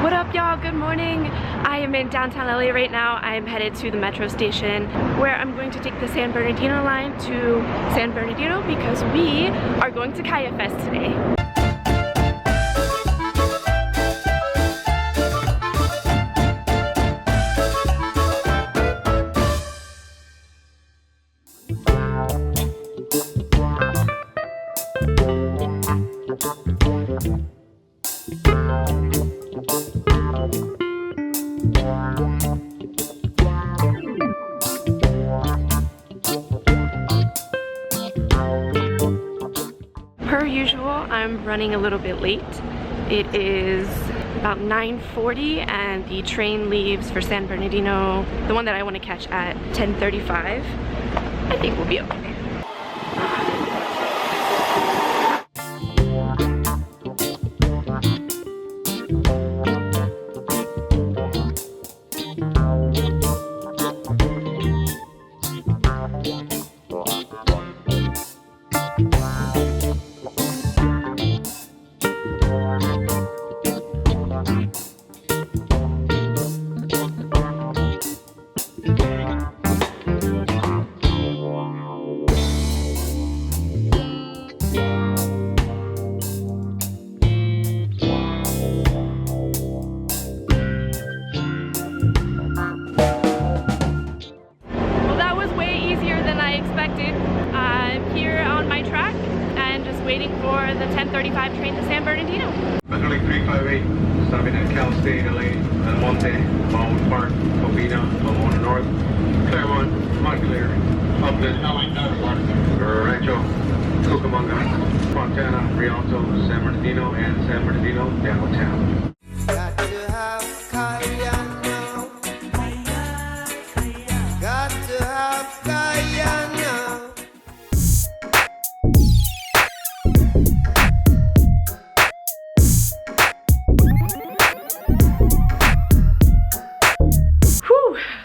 What up, y'all? Good morning. I am in downtown LA right now. I'm headed to the metro station where I'm going to take the San Bernardino line to San Bernardino because we are going to Ganja Fest today. Per usual, I'm running a little bit late. It is about 9:40 and the train leaves for San Bernardino, the one that I want to catch, at 10:35. I think we'll be okay. Waiting for the 10:35 train to San Bernardino. Metrolink 358, stopping at Cal State, LA, Monte, Baldwin Park, Covina, Pomona North, Claremont, Montclair, Upland, Rancho, Cucamonga, Montana, Rialto, San Bernardino, and San Bernardino downtown. Got to have Cayano. Got to have Cayano.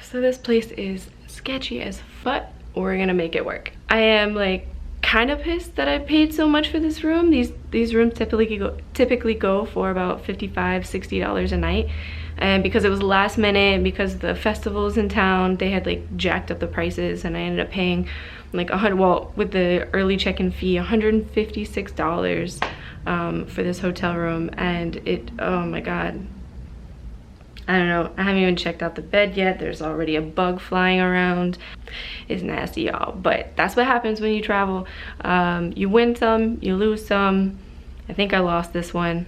So this place is sketchy as fuck. We're gonna make it work. I am like kind of pissed that I paid so much for this room. These rooms typically go for about $55–60 a night, and because it was last minute, because the festivals in town, they had like jacked up the prices, and I ended up paying like well, with the early check-in fee, $156 for this hotel room. And it, oh my god, I don't know, I haven't even checked out the bed yet. There's already a bug flying around. It's nasty, y'all, but that's what happens when you travel. You win some, you lose some. I think I lost this one.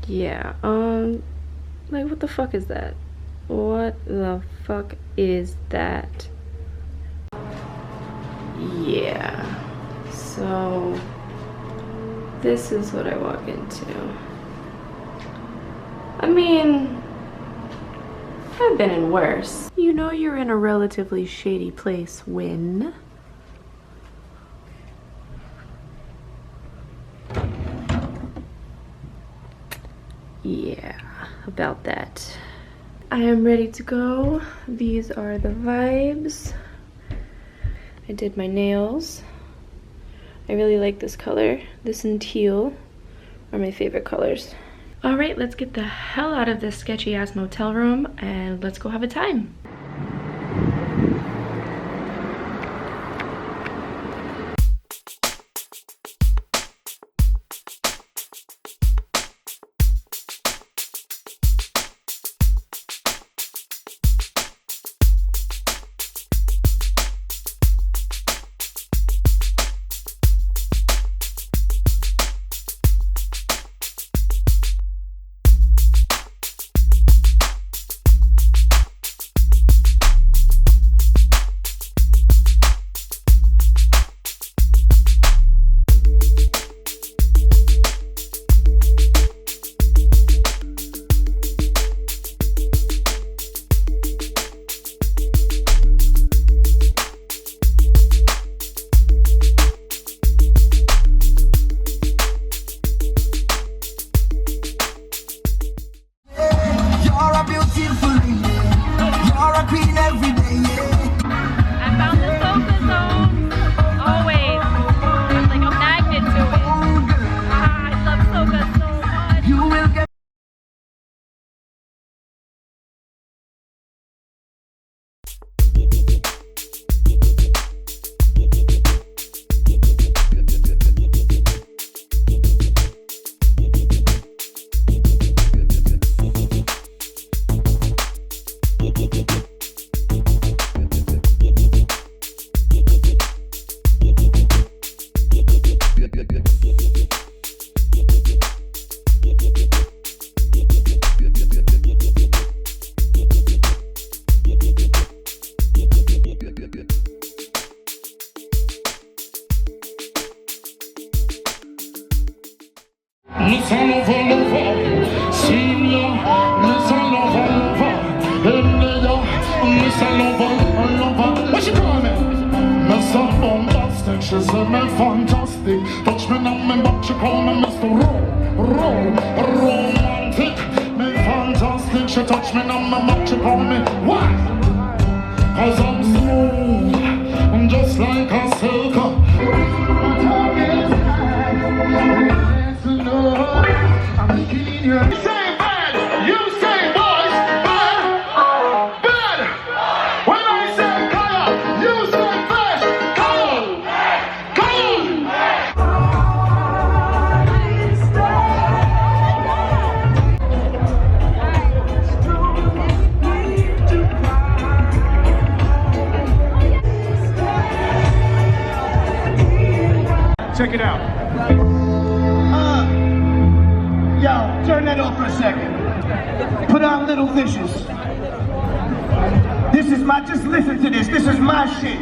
Yeah, like, what the fuck is that? What the fuck is that? Yeah, so this is what I walk into. I mean, I've been in worse. You know you're in a relatively shady place when yeah, about that. I am ready to go. These are the vibes. I did my nails. I really like this color. This and teal are my favorite colors. All right, let's get the hell out of this sketchy ass motel room and let's go have a time. She said me fantastic. Touch me now, me back, she call me Mr. Romantic. Me fantastic. She touch me now, me back, she call me why? Cause I'm smooth, I'm just like a silk. I'm killing you. You say bad, you say boys, bad, bad. When I say color, you say bad, color, color. Check it out. Yo, turn that off for a second. Put on Little Vicious. This is my, just listen to this. This is my shit.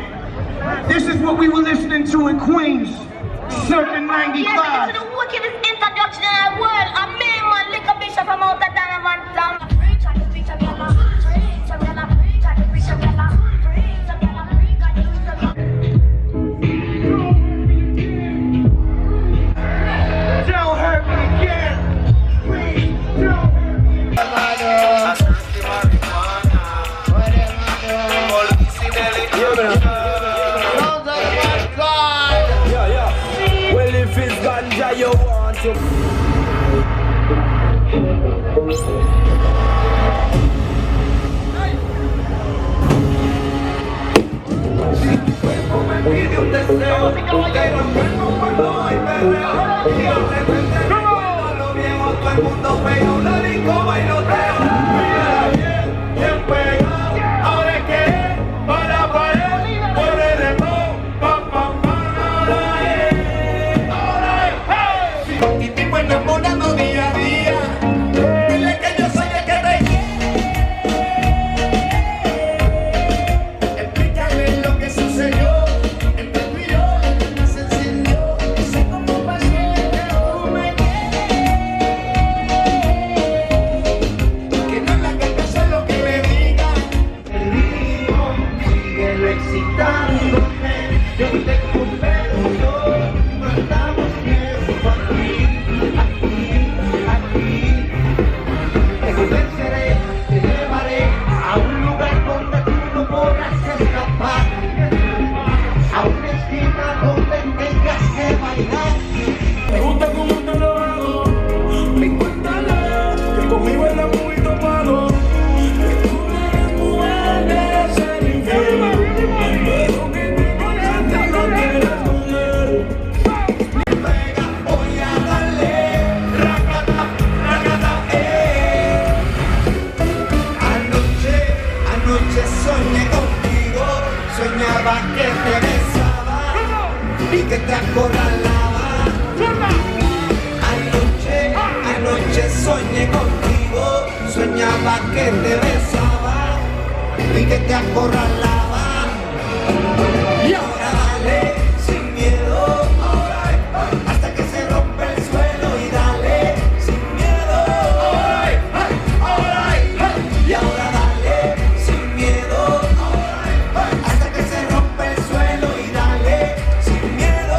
This is what we were listening to in Queens, circa 95. Yes, this is the wickedest introduction in the world. A man, man, lick a bishop from out the Gallivants. Don't hurt me again. Please, don't hurt me. Well, if it's ganja you want to. Y tipo enamorando día a día. Dile que yo soy el que te quiere. Explícale lo que sucedió. Entre tú y yo se encendió. Y sé cómo pasé que tú me quieres. Que no es la que pensó lo que me diga. El hijo sigue excitándome. Yo te compro yo. No estamos bien. Te convenceré, te llevaré a un lugar donde tú no podrás escapar, a una esquina donde tengas que bailar. Me gusta cómo te lo hago. Me cuéntale que conmigo era muy tomado. Que tú eres mujer de ser infiel. Pero que te conozca no quieres mujer. Voy a darle racata, racata, Anoche soñé contigo, soñaba que te besaba y que te acorralaba. Anoche soñé contigo, soñaba que te besaba y que te acorralaba. Y ahora dale sin miedo, hasta que se rompe el suelo y dale sin miedo. Y ahora dale sin miedo, hasta que se rompe el suelo y dale sin miedo.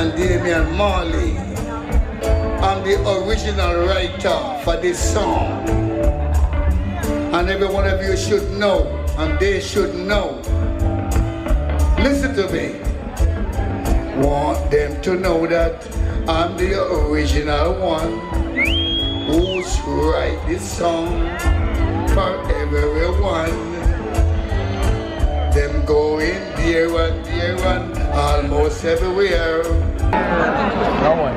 and Ziggy Marley. I'm the original writer for this song. And every one of you should know, and they should know. Listen to me. Want them to know that I'm the original one who's write this song for everyone. Them going there and almost everywhere. No one.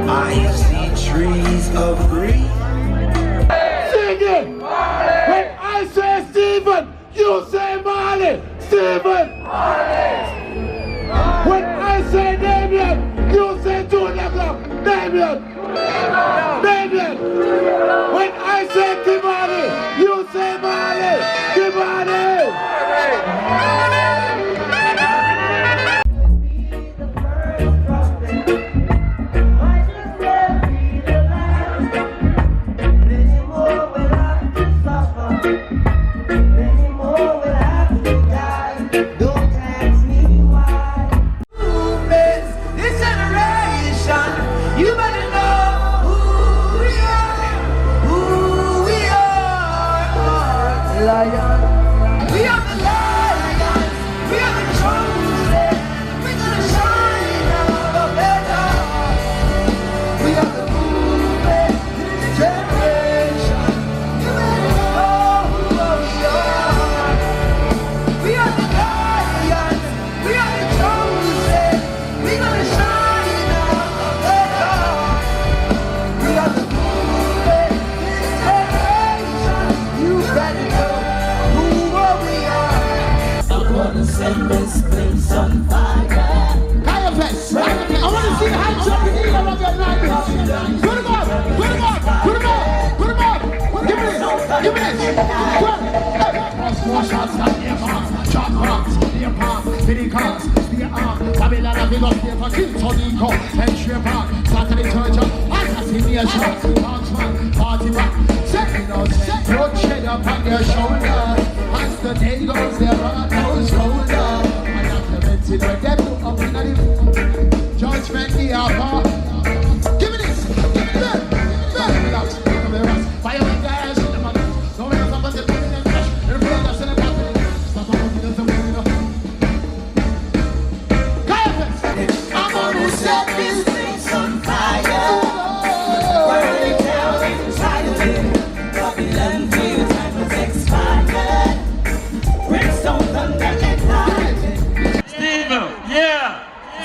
I see trees of green. Sing it! When I say Stephen, you say Marley. Stephen! Marley! When I say Damien, you say 2 o'clock. Damien! Damien! When I say Kimani, you say Marley. Kimani!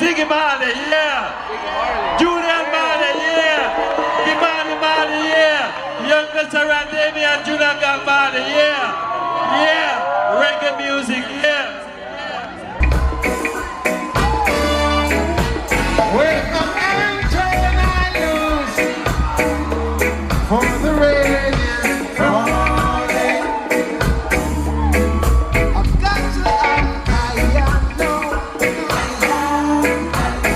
Ziggy Marley, yeah. Julian Marley, yeah. Ziggy Marley, yeah. Young Mr. Randemi and Julian Marley, yeah. Yeah. Reggae music, yeah. Welcome and I lose for the rain is falling. I've got to have Guyana.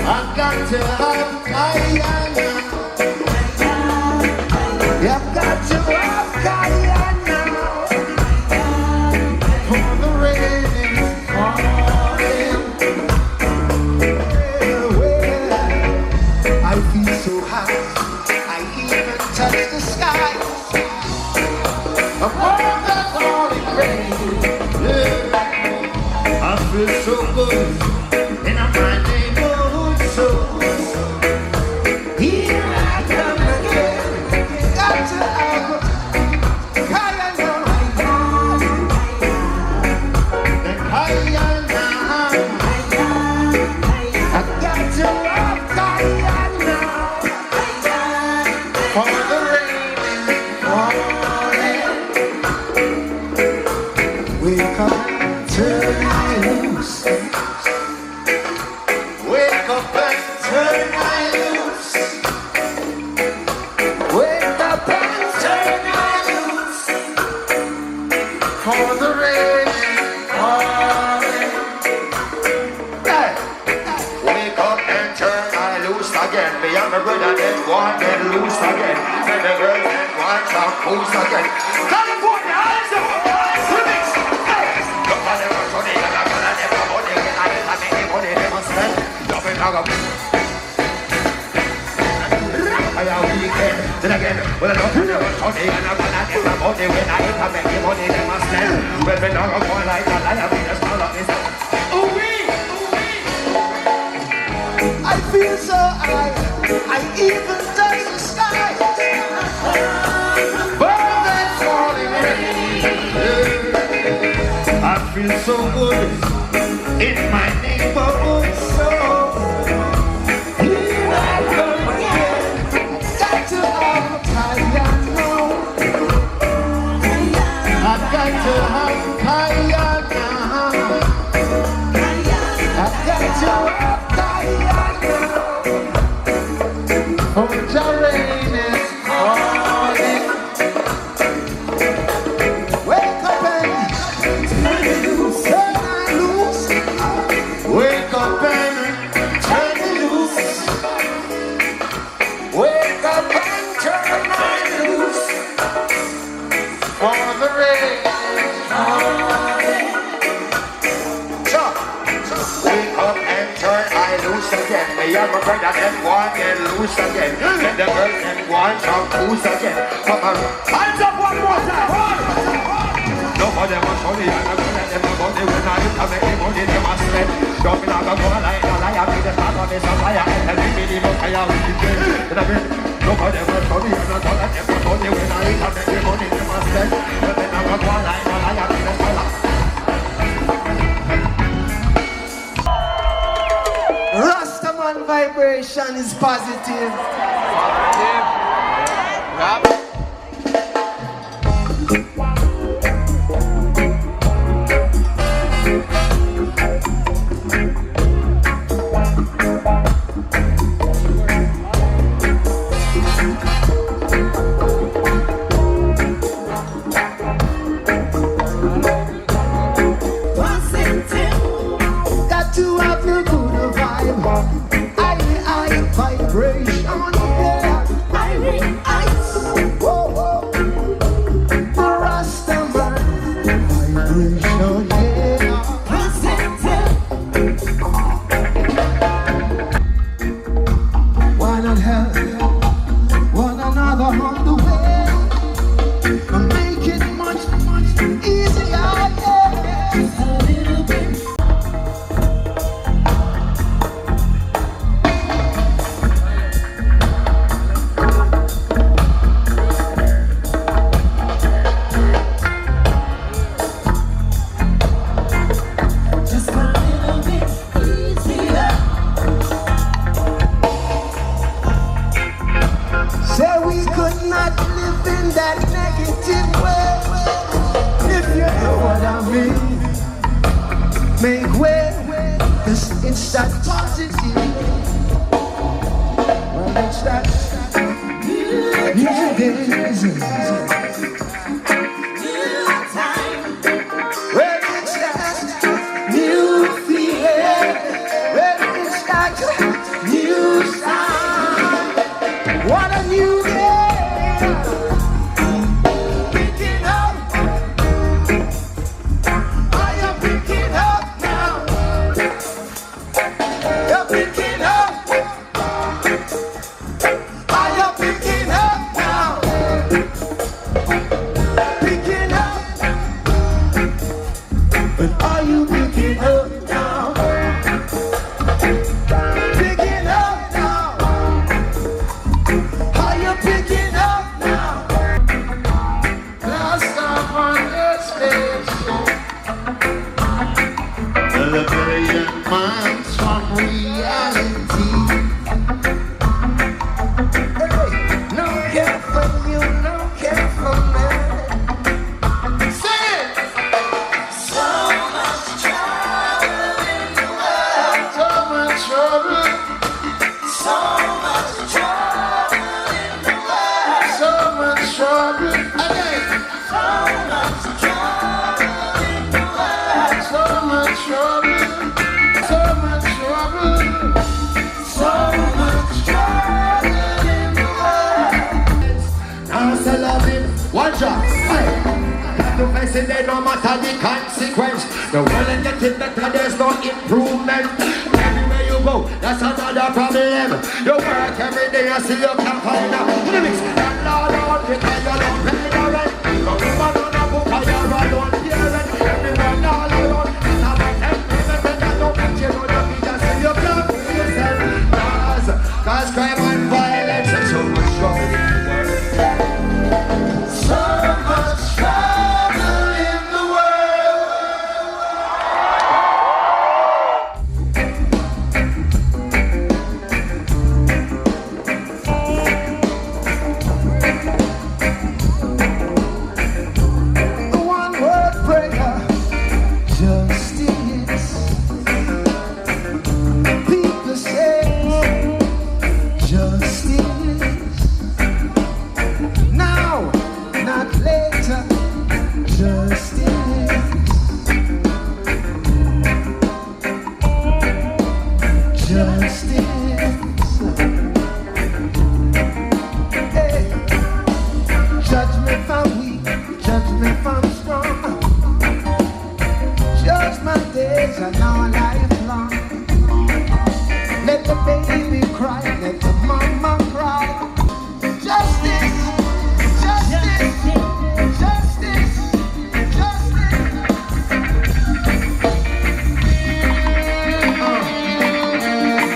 I've got to have Guyana. You've got to have Guyana for the rain. and my brother them want get loose again. Then the girl them want some booze again. California, hands up! Remix! Hey! Look at them money and I'm gonna never money. I make the money they must spend. Jumping out of weekend, then again, well, I don't know money and I'm gonna get my money when I hit, I make the money they must spend. Well, we don't go like a liar, we just smile up this. I feel so high, I even touch the sky. Birds and falling rain. I feel so good in my neighborhood, so Here I come again. Got to have Guyana. I've got to have Guyana. I've got to have Guyana. Oh, the rain is falling. Wake up and turn loose. Wake up and turn loose. Wake up and turn loose. For the rain is falling. wake up and turn I loose again. Me and my brother them want get loose again. Then the girl them want some booze again. Come on, hands up one more time. Nobody wants money and I'm gonna them money when I hit to make the money they must spend. Don't be like a boy like a liar, be the start of this fire and the minimum fire we get. Nobody wants money and I'm gonna them money when I hit to make the money they must spend. Don't be like a boy like a liar, be the start of Rastaman vibration is positive. Got to have the good vibe. I vibration, yeah. Whoa, whoa. The Rastaman vibration, yeah. Why not help one another on the way and make it much, much easier, yeah. Just a little bit. Just a little bit easier. Say we could not live in that negative way. If you know what I mean. Make way, 'cause it's that positive. Well, it's that new days. Well, it's that new feeling. Well, it's that new style. What a new day. Picking up. I am picking up now. You're picking yesterday, no matter the consequence. The world is getting better, there's no improvement. Everywhere you go, that's another problem. You work every day, you see you can't find a limits. And Lord, because you don't pay the rent. No woman on a book, or you're alone parent. Everyone all around, it's about employment. And you don't get you know the people say you can't fool yourself. Cause crime and violence and so much trouble in the world. So much trouble in the world. One word prayer, justice. People say justice. Now, not later. Justice. Justice. Hey. Judge me from weak, judge me from strong. Judge my days and all lifelong. Let the baby cry, let the mama cry. Justice, justice, justice, justice.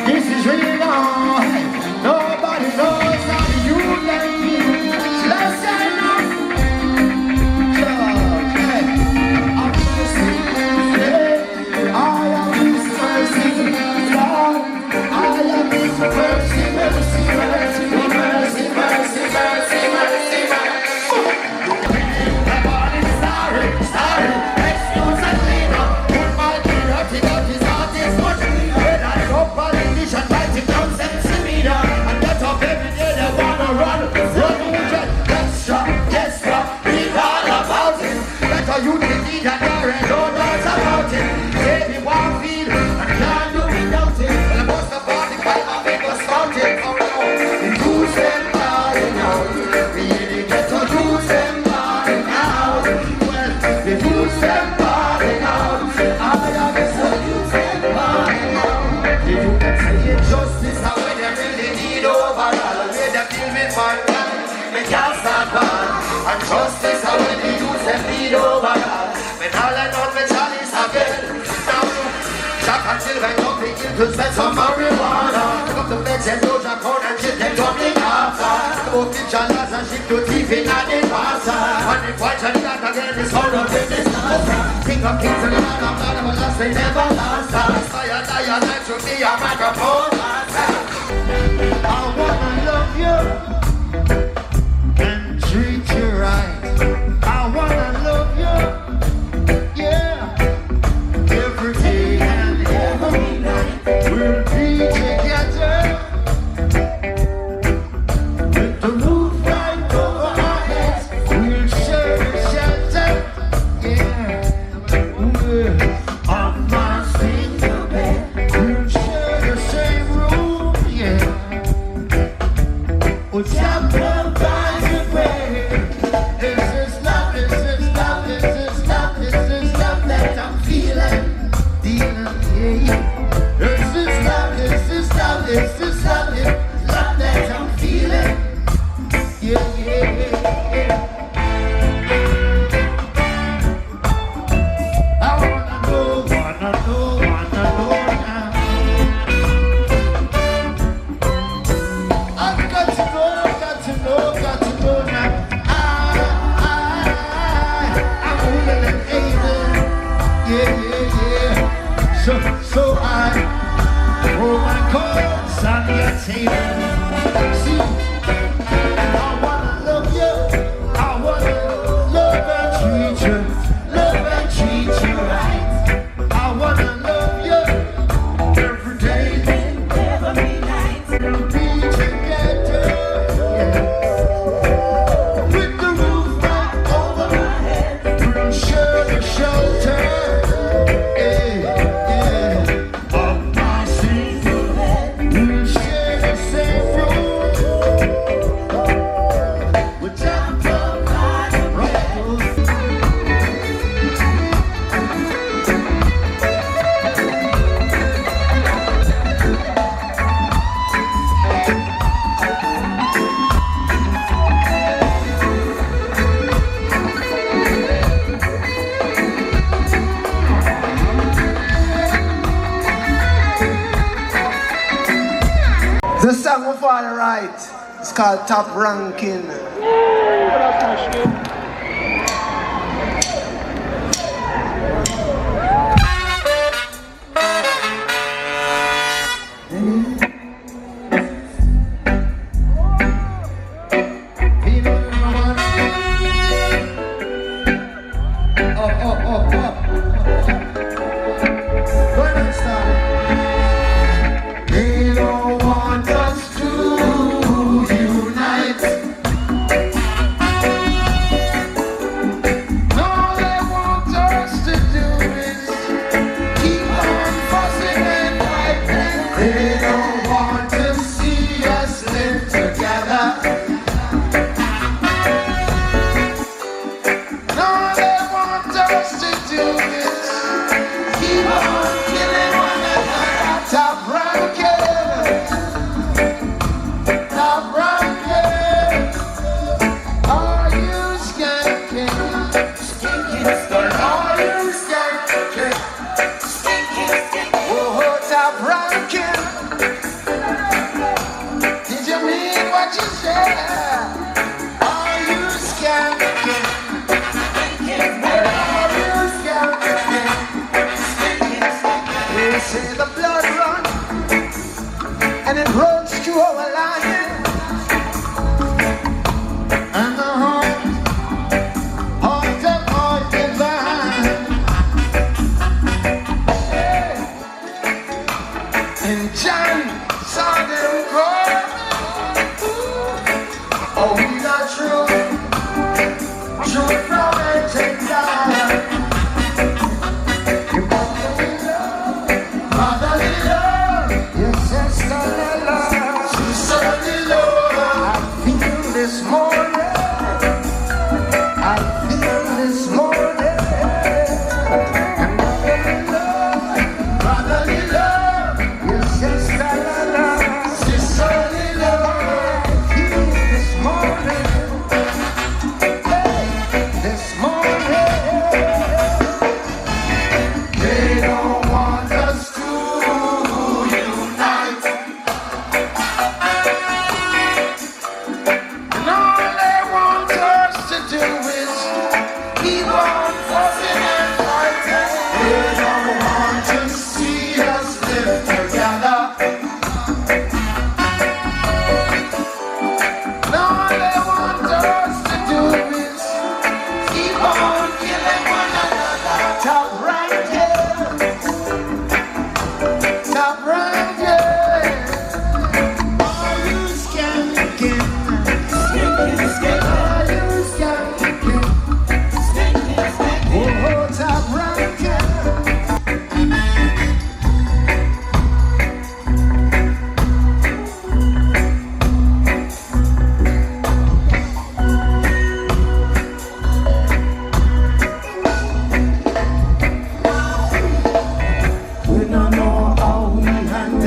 This is really long. Nobody knows how you like me. Let's say no. Judge, hey, I'm mercy. Hey, I am His mercy. Lord, I am His mercy, mercy, mercy, mercy, mercy, mercy, mercy, mercy. Nobody sorry, sorry. Excuse and cleaner. Put my dirty, dirty heart is much. When I go politician, fighting down centimeter. And get up every day, they wanna run. Run, extra, extra. Read all about it. Better you need and there ain't no doubt about it. Baby, one feel and can't do without it. Well, most of all, the fight of it was started. Oh no, the use them body now. Really get to use them body now. Well, the use them body now. I have to use them body now. The you can say injustice, how when they really need overall. Where they feel me mankind, me can't stand bad. And justice, how when they use them need overall. When all I know, me chalice again. Now Jack and children don't begin to spend some marijuana. Pick up the feds and those are corn and shit they coming after. Go picture lads and shit to thief in and in water. And if white and black again is all of it is nasa. King of kings and the land of God, but last they never last. Fire, die, and life should be a microphone. I wanna love you and treat you right. I wanna love you, yeah, every day and every night. We'll be together with the roof right over our heads. We'll share the shelter, yeah, on my single bed. We'll share the same room, yeah. We'll jump up by the bed. This is love, this is love, this is love, this is love that I'm feeling, dealing, yeah. This is love, this is love, this is love, this love that I'm feeling, yeah, yeah, yeah. I wanna know now. I've got to know now. I'm older than 80. Yeah. So I throw my cards on your table. See, I wanna love you. I wanna love and treat you right. I wanna love you every day, every night. We'll be together, yeah. With the roof right over my head. We'll share the shelter, yeah, of my single bed. We'll share the same The song of all right. It's called Top Ranking. They don't want us to unite. All they want us to do is keep on fussing and fighting. They don't want to see us live together. All they want us to do is keep on killing one another. Top ranking, top ranking. Are you skanking? Are you skanking? Oh, top ranking. Did you mean what you said? Are you skanking? Are you skanking? They say the blood run and it runs through our lion and the heart divine. And John saw them go. Oh, we not true from it and down. You brotherly love, your sisterly love, sisterly love. I feel this morning, I feel this morning. And brotherly love, your sisterly love, sisterly love. I feel this morning, hey, this morning. They don't want us to unite. And all they want us to do is keep on fussing and fighting. They don't want to see us live together. And all they want us to do is keep on killing one another. Top ranking, top ranking. Are you skanking? Are you skanking? Oh, top ranking. We don't know how we handle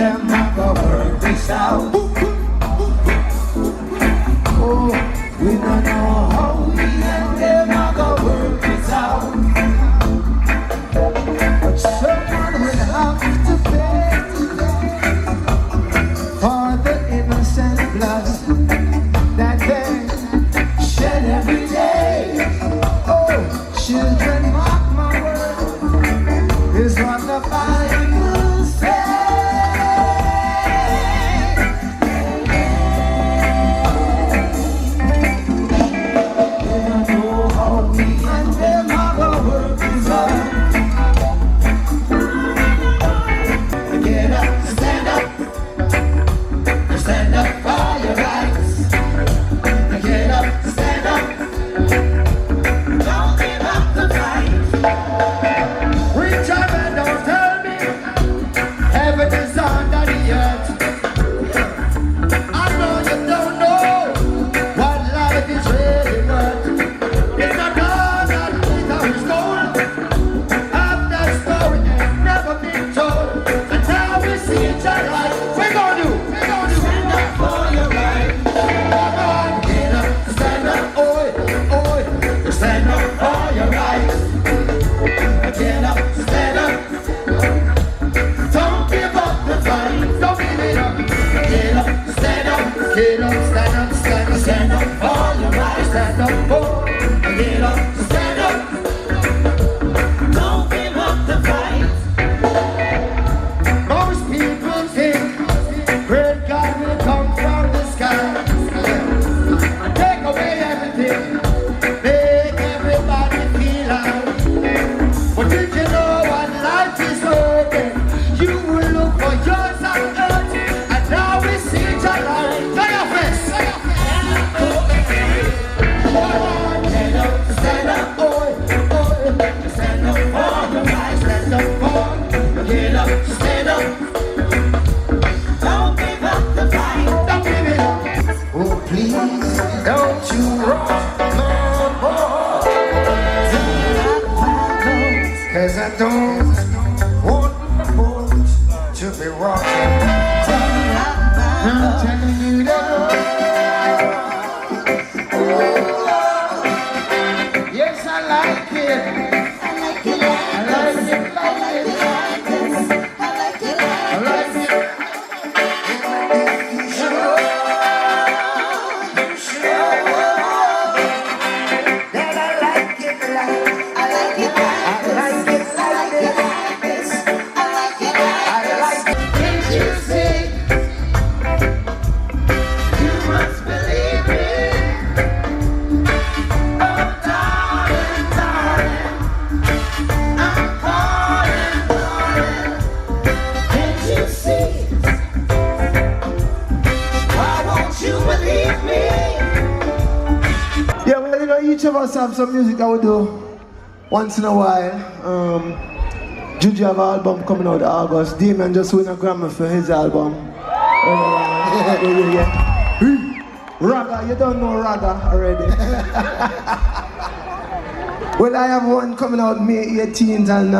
rocking. I'm telling you that. Yes, I like it. I like it. I like it. I like it. I like it. Each of us have some music that we do once in a while. Juju have an album coming out in August. Damien just won a Grammy for his album. Raga, you don't know Raga already. Well, I have one coming out May 18th, and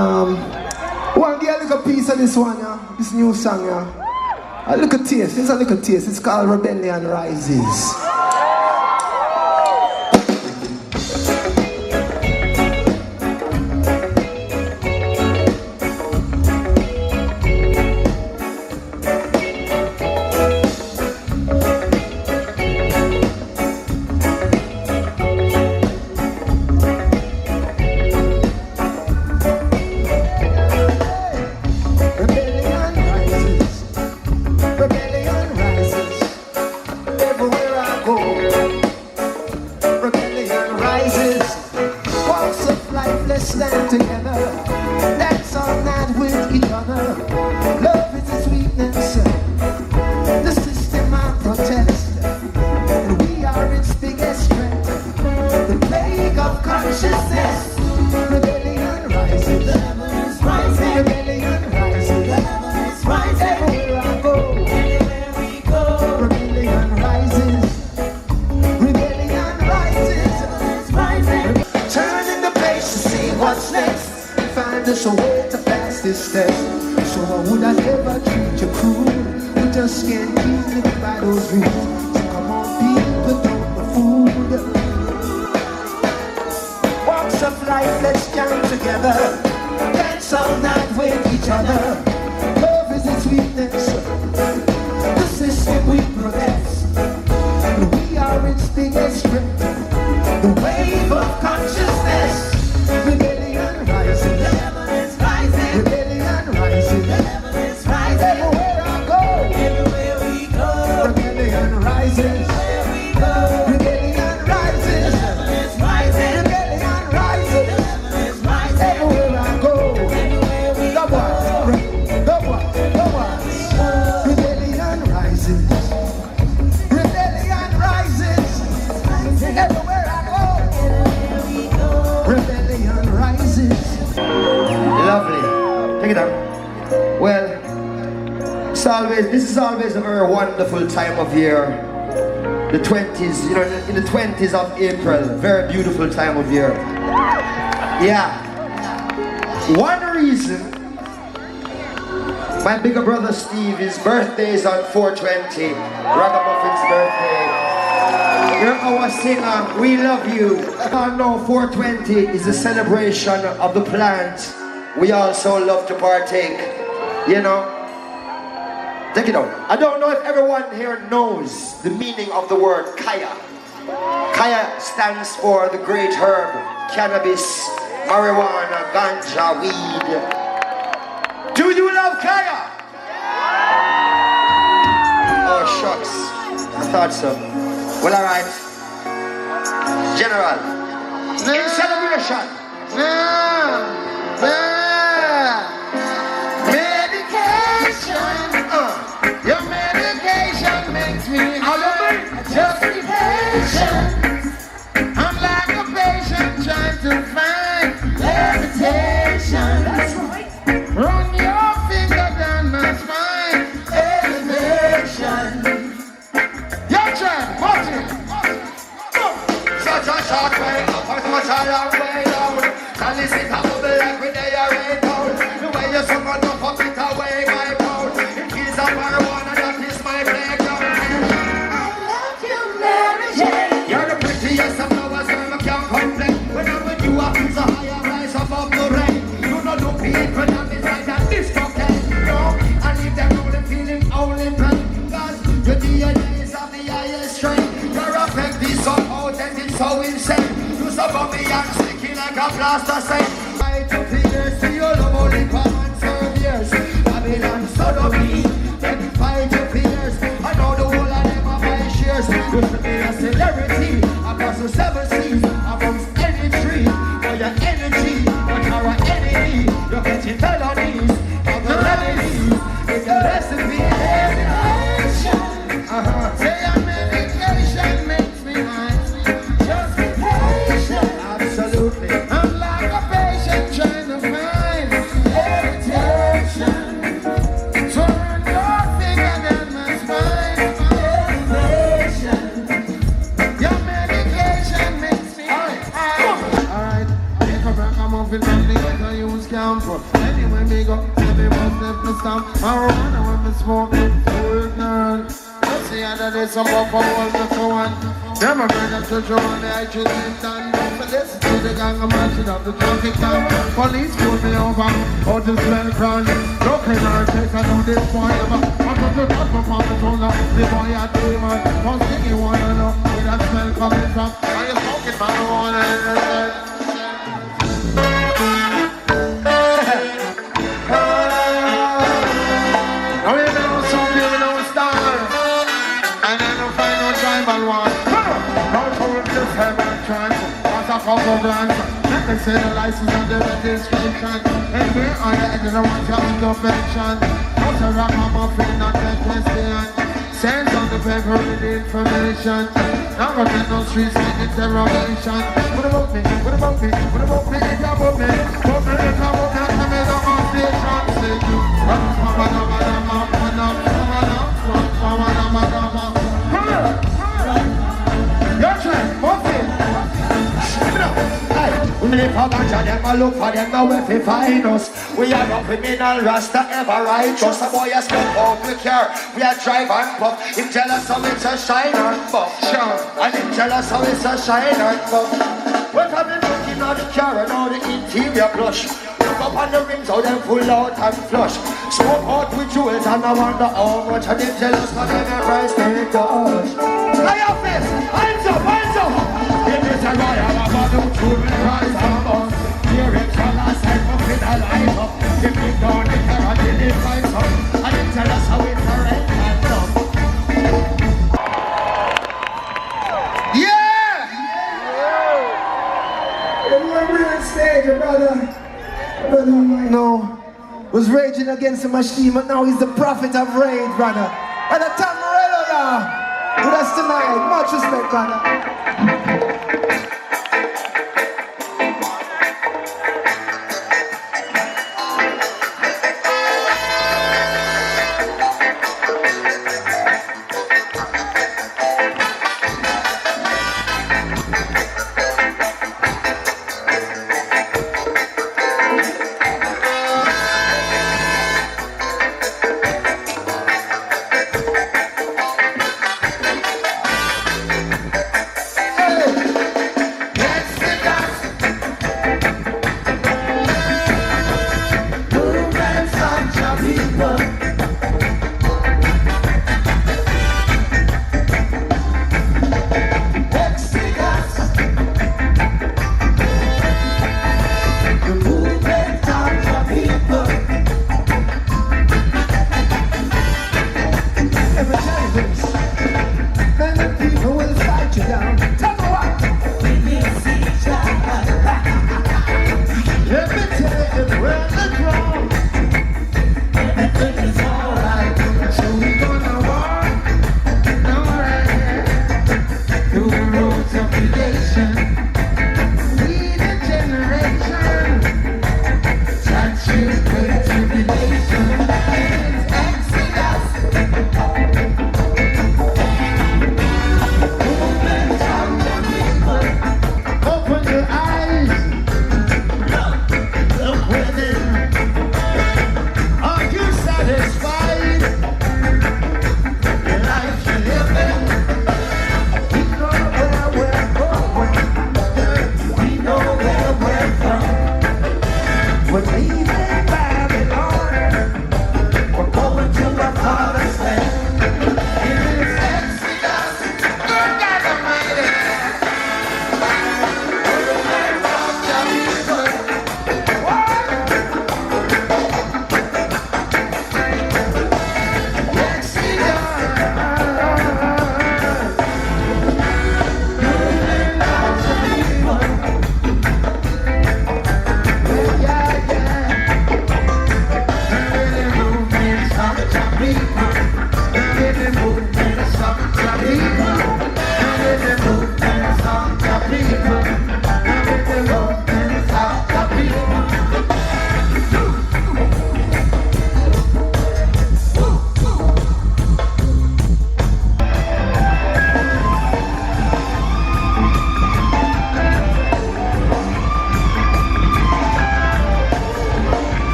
want to get a little piece of this one, yeah? This new song, yeah? A little taste, it's a little taste. It's called Rebellion Rises. This is always a very wonderful time of year. The 20s, you know, in the 20s of April, very beautiful time of year. Yeah. One reason, my bigger brother Steve, his birthday is on 4/20, Ragamuffin's birthday. You're our singer, we love you. No, 4/20 is a celebration of the plant. We also love to partake, you know. Take it out. I don't know if everyone here knows the meaning of the word kaya. Kaya stands for the great herb, cannabis, marijuana, ganja, weed. Do you love kaya? Oh shucks, I thought so. Well, alright. General, in celebration. Your medication makes me high. Just be patient. I'm like a patient trying to find levitation. That's right. Run your finger down my spine. Elevation. Your turn, watch it. Such a short way up, such a long way down. And this is a plaster say. Fight to fears, see all of only common serve years. Babylon sodomy, then fight to fears. I know the whole of them are my shares. With me a celebrity, across the 7 seas, amongst any tree. For your energy, but you're an enemy. You're getting felonies, of the remedies. It's a recipe, medication. Say a medication makes me high. Just be patient. Absolutely. I'm like a patient trying to find meditation. Turn your finger down my spine. Meditation. Your medication makes me high. Alright, take a break, I'm off in family, I use camphor. Anyway, me go, every must left me stamp. Marijuana when me smoke, so ignorant. Let's see how that is some up for all the for one. Them a brother to show on the actual done. But listen to the gang, I'm marching up the traffic down. Police pull me over, out the smell crown. Looking at take I know this boy ever. I'm going to touch my palm and shoulder. The boy a demon. Don't think you wanna know where that smell coming from. Are you smoking marijuana? Now you know some people don't star. And I don't find no tribal one. Now to with this heaven chance. As a couple glance. Let me see the license and the registration. And we're on the edge of the one job intervention. Not a rock, I'm a friend, not a question. Send on the paper with the information. Now I'm in no streets with interrogation. What about me? What about me? What about me? It's about me. What me? It's about me. I'm in the on station. Say you. Your turn. What's it? We live for Ganja, them a look for them, now if they find us. We are a criminal rasta, ever righteous. A boy a smoke out with car, we are drive and puff. Him jealous how it's a shine and buff, sure. And him jealous how it's a shine and buff. What have been looking at the car and all the interior blush. Look up on the rims, how them full out and flush. Smoke out with jewels and I wonder how much of them jealous for them a price they touch. High up this, hands up, hands up. If it's a royal, I'm a new true rise and boss. Here it's a last time up in a light up. If we don't get her until it lights up. And it tell us how it's a red and up. Yeah! When we on stage, your brother no, was raging against the machine, but now he's the prophet of rage, brother. Brother Tom Morello, yeah. With us tonight. Much respect, brother.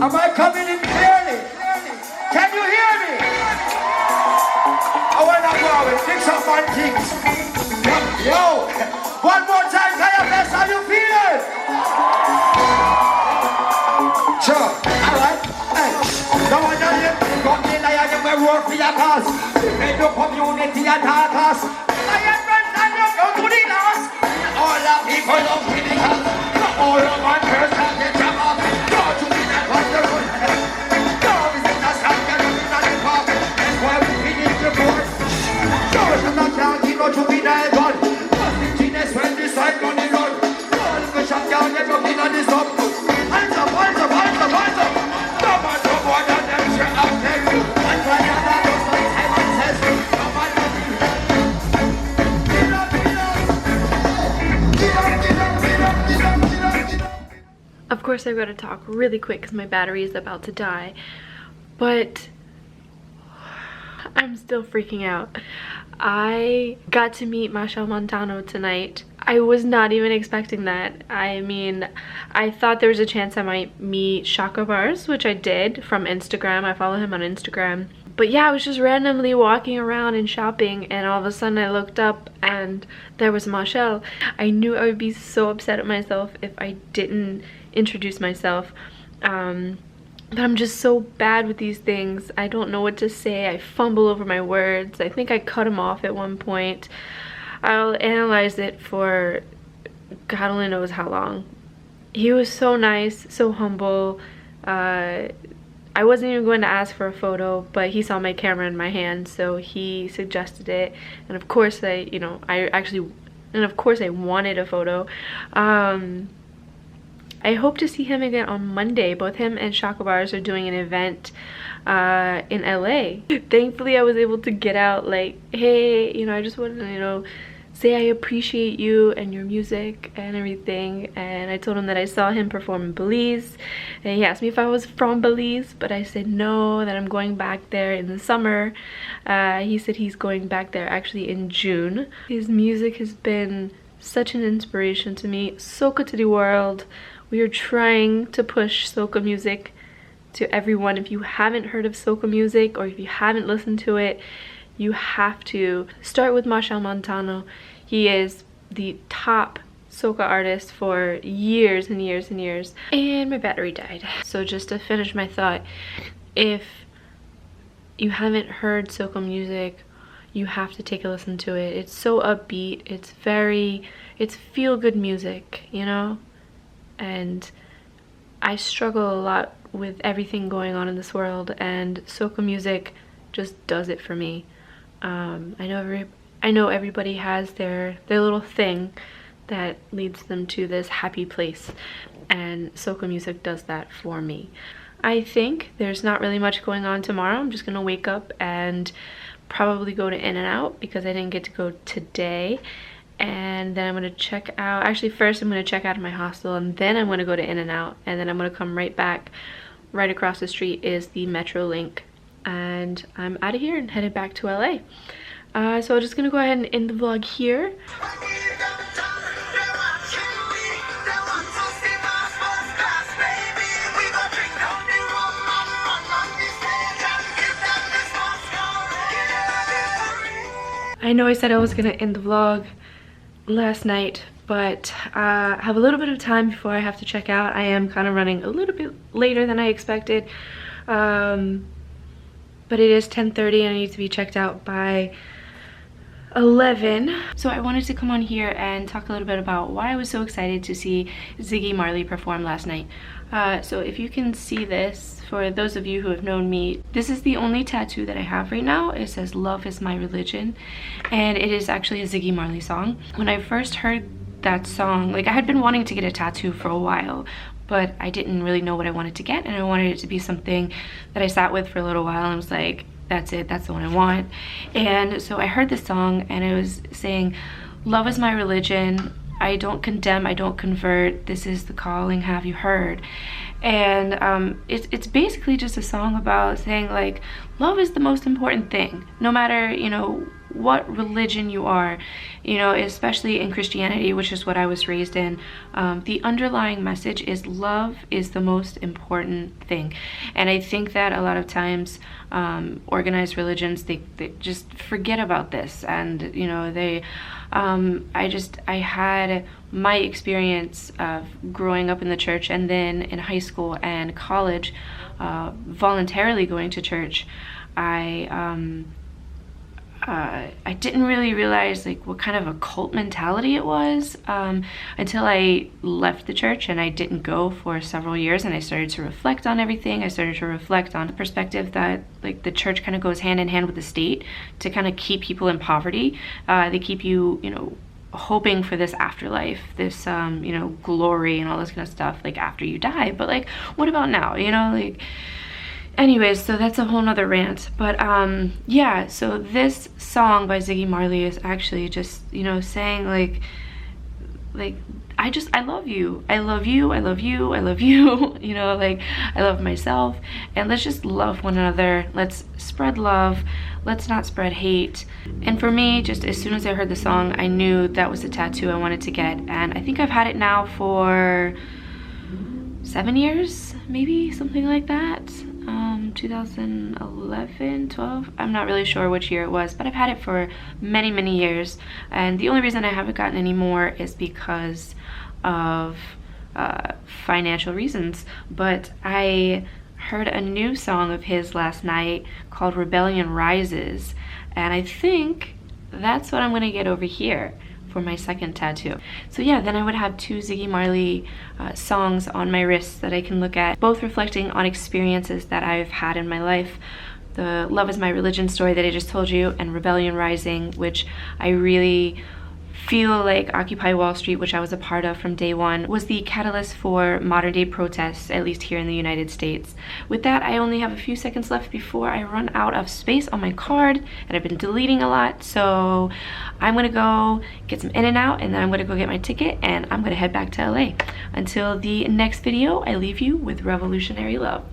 Am I coming in clearly? Can you hear me? I wanna go out with fix up my things. Yo, one more time, can you bless how you feeling? Sure, alright. Hey, no one does it. Got the lion, you will work for your cause. Make your community and our cause. Lion friends and you go to the last. All the people love me because all of my first have the job up. Go to the next one, the road. Go visit the sun, get up in the park. That's why we finish the board. Go to the county, go to the night one. Just the genius when the side on the road. Go to the shop down, get up in the stop. Hands up, hands up, hands up, hands up. No man, no more than them, shut up, take you. And when you're not, those like heaven says, no man, no man. Get up, get up. Get up, get up, get up, get up, get up, get up. Of course, I've got to talk really quick because my battery is about to die, but I'm still freaking out. I got to meet Machel Montano tonight. I was not even expecting that. I mean, I thought there was a chance I might meet Shaka Bars, which I did from Instagram. I follow him on Instagram. But yeah, I was just randomly walking around and shopping, and all of a sudden I looked up and there was Machel. I knew I would be so upset at myself if I didn't introduce myself. But I'm just so bad with these things. I don't know what to say. I fumble over my words. I think I cut him off at one point. I'll analyze it for God only knows how long. He was so nice, so humble. I wasn't even going to ask for a photo, but he saw my camera in my hand, so he suggested it. And of course I wanted a photo. I hope to see him again on Monday. Both him and Shaka Bars are doing an event in LA. Thankfully, I was able to get out like, hey, I just wanted to, say I appreciate you and your music and everything. And I told him that I saw him perform in Belize. And he asked me if I was from Belize, but I said no, that I'm going back there in the summer. He said he's going back there actually in June. His music has been such an inspiration to me. Soca to the world. We are trying to push soca music to everyone. If you haven't heard of soca music or if you haven't listened to it, you have to start with Machel Montano. He is the top soca artist for years and years and years. And my battery died. So just to finish my thought, if you haven't heard soca music, you have to take a listen to it. It's so upbeat. It's feel-good music, And I struggle a lot with everything going on in this world, and soca music just does it for me. I know everybody has their little thing that leads them to this happy place, and soca music does that for me. I think there's not really much going on tomorrow. I'm just gonna wake up and probably go to In-N-Out because I didn't get to go today. And then I'm gonna check out, actually first I'm gonna check out of my hostel, and then I'm gonna go to In-N-Out, and then I'm gonna come right back. Right across the street is the Metro Link, and I'm out of here and headed back to LA. So I'm just gonna go ahead and end the vlog here. I know I said I was gonna end the vlog last night, but I have a little bit of time before I have to check out. I am kind of running a little bit later than I expected, but it is 10:30 and I need to be checked out by 11. So I wanted to come on here and talk a little bit about why I was so excited to see Ziggy Marley perform last night. So if you can see this, for those of you who have known me, this is the only tattoo that I have right now. It says "Love is my religion," and it is actually a Ziggy Marley song. When I first heard that song, like, I had been wanting to get a tattoo for a while, but I didn't really know what I wanted to get, and I wanted it to be something that I sat with for a little while and was like, that's it, that's the one I want. And so I heard this song and it was saying, "Love is my religion, I don't condemn, I don't convert, this is the calling, have you heard?" And it's basically just a song about saying, like, love is the most important thing. No matter, what religion you are, you know, especially in Christianity, which is what I was raised in, the underlying message is love is the most important thing. And I think that a lot of times organized religions, they just forget about this. And, you know, I had my experience of growing up in the church, and then in high school and college, voluntarily going to church. I didn't really realize like what kind of a cult mentality it was until I left the church and I didn't go for several years, and I started to reflect on everything. I started to reflect on the perspective that like the church kind of goes hand in hand with the state to kind of keep people in poverty. They keep you, you know, hoping for this afterlife, this you know, glory and all this kind of stuff like after you die. But like, what about now, you know? Like, anyways, so that's a whole nother rant. But yeah, so this song by Ziggy Marley is actually just, you know, saying like I love you, I love you, I love you, I love you, you know, like I love myself, and let's just love one another. Let's spread love, let's not spread hate. And for me, just as soon as I heard the song, I knew that was the tattoo I wanted to get. And I think I've had it now for 7 years, maybe, something like that. 2011, 12, I'm not really sure which year it was, but I've had it for many years. And the only reason I haven't gotten any more is because of financial reasons. But I heard a new song of his last night called Rebellion Rises, and I think that's what I'm gonna get over here for my second tattoo. So yeah, then I would have 2 Ziggy Marley songs on my wrists that I can look at, both reflecting on experiences that I've had in my life. The Love Is My Religion story that I just told you, and Rebellion Rising, which I really feel like Occupy Wall Street, which I was a part of from day one, was the catalyst for modern day protests, at least here in the United States. With that, I only have a few seconds left before I run out of space on my card, and I've been deleting a lot, so I'm gonna go get some In-N-Out, and then I'm gonna go get my ticket, and I'm gonna head back to LA. Until the next video, I leave you with revolutionary love.